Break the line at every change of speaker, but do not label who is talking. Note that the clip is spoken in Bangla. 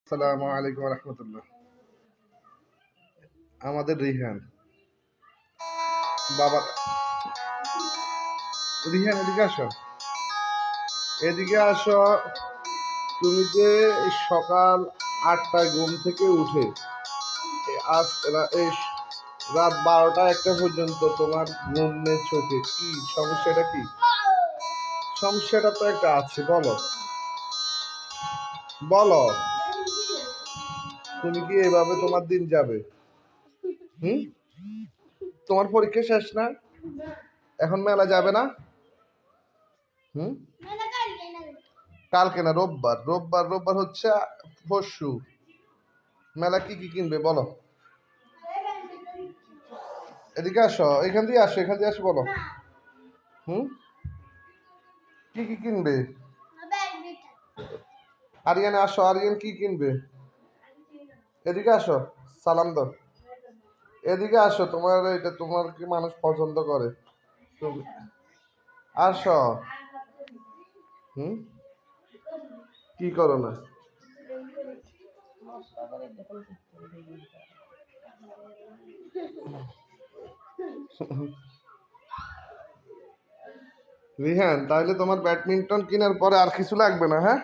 আসসালামু আলাইকুম রহমতুল্লাহ। আমাদের রিহান বাবা, রিহান এদিকে আসো, এদিকে আসো। তুমি যে এই সকাল 8টায় ঘুম থেকে উঠে আজ এই রাত 12টা 1টা পর্যন্ত তোমার ঘুম নেই চোখে, কি সমস্যাটা? কি সমস্যাটা? তো একটা আছে, বলো বলো। তুমি কি এভাবে তোমার দিন যাবে? হুম, তোমার পরীক্ষা শেষ না? এখন মেলা যাবে না? হুম, কালকে না, রোববার। রোববার হচ্ছে পরশু। মেলা কি কি কিনবে বলো? এদিকে আসো, এখান দিয়ে আসো, এখান দিয়ে আসো, বলো। হুম, কি কি কিনবে? আরিয়ানে আসো, আরিয়ান কি কিনবে? এদিকে আসো, সালাম দাও। এদিকে আসো, তোমার এটা তোমার কি মানুষ পছন্দ করে? তুমি আসো। হুম, কি করো না? রিহান, তাহলে তোমার ব্যাডমিন্টন কেনার পরে আর কিছু লাগবে না, হ্যাঁ?